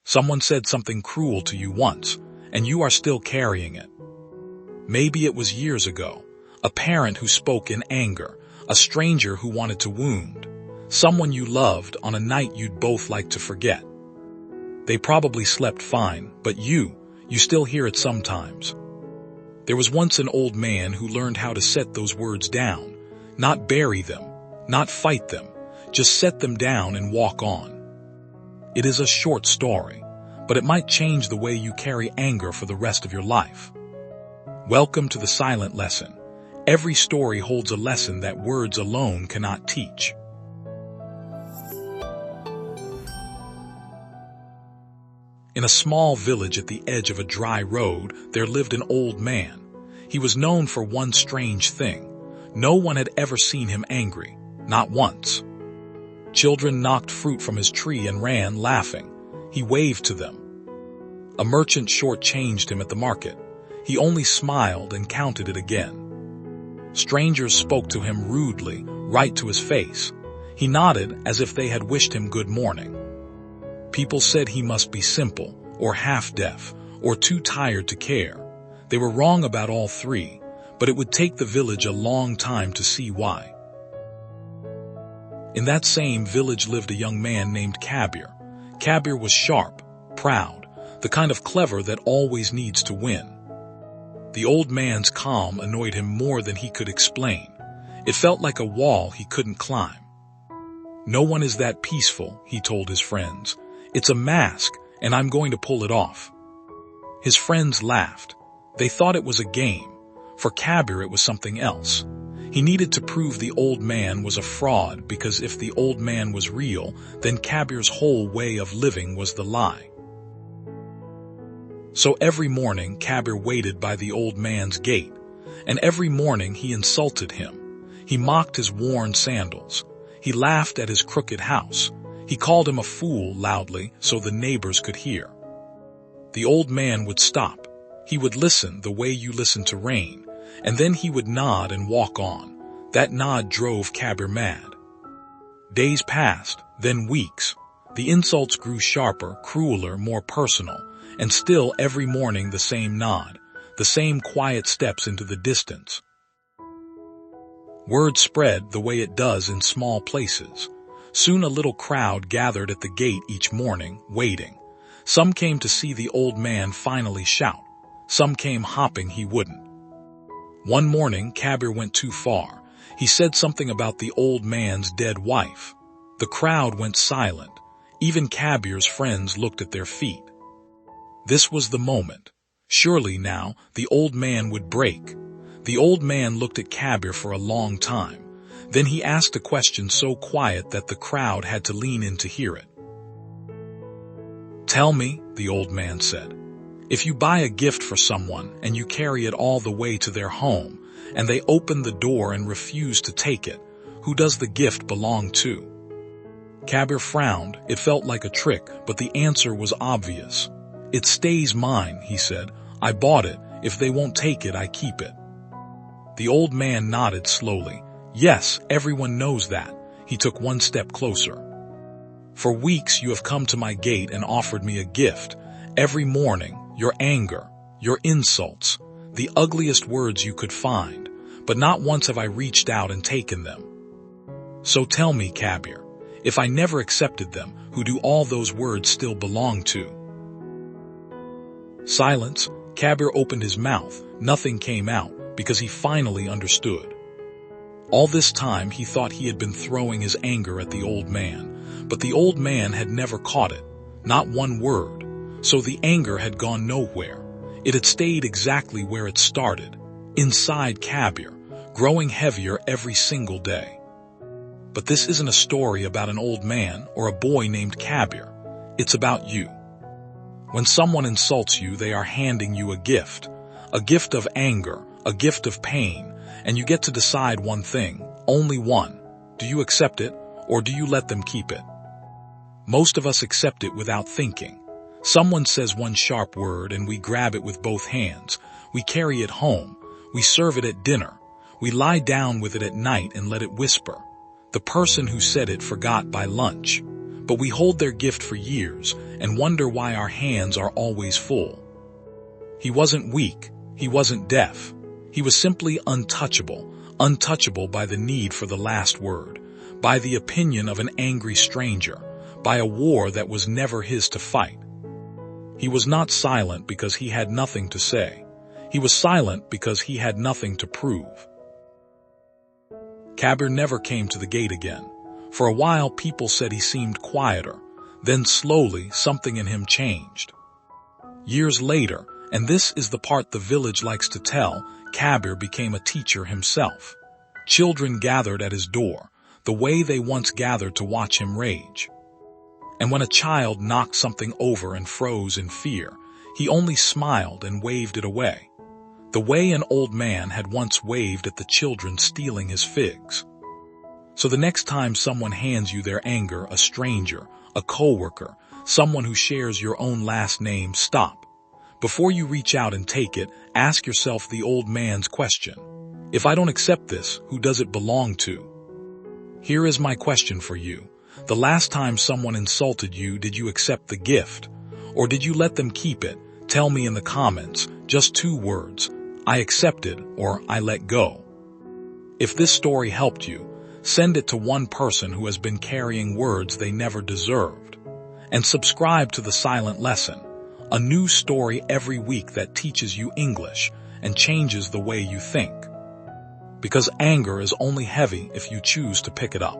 Someone said something cruel to you once, and you are still carrying it. Maybe it was years ago, a parent who spoke in anger, a stranger who wanted to wound, someone you loved on a night you'd both like to forget. They probably slept fine, but you still hear it sometimes. There was once an old man who learned how to set those words down, not bury them, not fight them, just set them down and walk on. It is a short story, but it might change the way you carry anger for the rest of your life. Welcome to the silent lesson. Every story holds a lesson that words alone cannot teach. In a small village at the edge of a dry road, there lived an old man. He was known for one strange thing. No one had ever seen him angry, not once. Children knocked fruit from his tree and ran, laughing. He waved to them. A merchant shortchanged him at the market. He only smiled and counted it again. Strangers spoke to him rudely, right to his face. He nodded as if they had wished him good morning. People said he must be simple, or half-deaf, or too tired to care. They were wrong about all three, but it would take the village a long time to see why. In that same village lived a young man named Kabir. Kabir was sharp, proud, the kind of clever that always needs to win. The old man's calm annoyed him more than he could explain. It felt like a wall he couldn't climb. "No one is that peaceful," he told his friends. "It's a mask, and I'm going to pull it off." His friends laughed. They thought it was a game. For Kabir it was something else. He needed to prove the old man was a fraud, because if the old man was real, then Kabir's whole way of living was the lie. So every morning Kabir waited by the old man's gate, and every morning he insulted him. He mocked his worn sandals. He laughed at his crooked house. He called him a fool loudly so the neighbors could hear. The old man would stop. He would listen the way you listen to rain, and then he would nod and walk on. That nod drove Kabir mad. Days passed, then weeks. The insults grew sharper, crueler, more personal, and still every morning the same nod, the same quiet steps into the distance. Word spread the way it does in small places. Soon a little crowd gathered at the gate each morning, waiting. Some came to see the old man finally shout. Some came hoping he wouldn't. One morning, Kabir went too far. He said something about the old man's dead wife. The crowd went silent. Even Kabir's friends looked at their feet. This was the moment. Surely now, the old man would break. The old man looked at Kabir for a long time. Then he asked a question so quiet that the crowd had to lean in to hear it. "Tell me," the old man said, "if you buy a gift for someone and you carry it all the way to their home, and they open the door and refuse to take it, who does the gift belong to?" Kabir frowned. It felt like a trick, but the answer was obvious. "It stays mine," he said. "I bought it. If they won't take it, I keep it." The old man nodded slowly. "Yes, everyone knows that." He took one step closer. "For weeks you have come to my gate and offered me a gift. Every morning, your anger, your insults, the ugliest words you could find, but not once have I reached out and taken them. So tell me, Kabir, if I never accepted them, who do all those words still belong to?" Silence. Kabir opened his mouth. Nothing came out, because he finally understood. All this time he thought he had been throwing his anger at the old man, but the old man had never caught it, not one word. So the anger had gone nowhere. It had stayed exactly where it started, inside Kabir, growing heavier every single day. But this isn't a story about an old man or a boy named Kabir. It's about you. When someone insults you, they are handing you a gift of anger, a gift of pain, and you get to decide one thing, only one. Do you accept it, or do you let them keep it? Most of us accept it without thinking. Someone says one sharp word and we grab it with both hands. We carry it home. We serve it at dinner. We lie down with it at night and let it whisper. The person who said it forgot by lunch. but we hold their gift for years and wonder why our hands are always full. He wasn't weak, he wasn't deaf. He was simply untouchable, untouchable by the need for the last word, by the opinion of an angry stranger, by a war that was never his to fight. He was not silent because he had nothing to say. He was silent because he had nothing to prove. Kabir never came to the gate again. For a while people said he seemed quieter, then slowly something in him changed. Years later, and this is the part the village likes to tell, Kabir became a teacher himself. Children gathered at his door, the way they once gathered to watch him rage. And when a child knocked something over and froze in fear, he only smiled and waved it away, the way an old man had once waved at the children stealing his figs. So the next time someone hands you their anger, a stranger, a coworker, someone who shares your own last name, stop. Before you reach out and take it, ask yourself the old man's question. If I don't accept this, who does it belong to? Here is my question for you. The last time someone insulted you, did you accept the gift? Or did you let them keep it? Tell me in the comments, just 2 words. I accepted or I let go. If this story helped you, send it to one person who has been carrying words they never deserved. And subscribe to The Silent Lesson, a new story every week that teaches you English and changes the way you think. Because anger is only heavy if you choose to pick it up.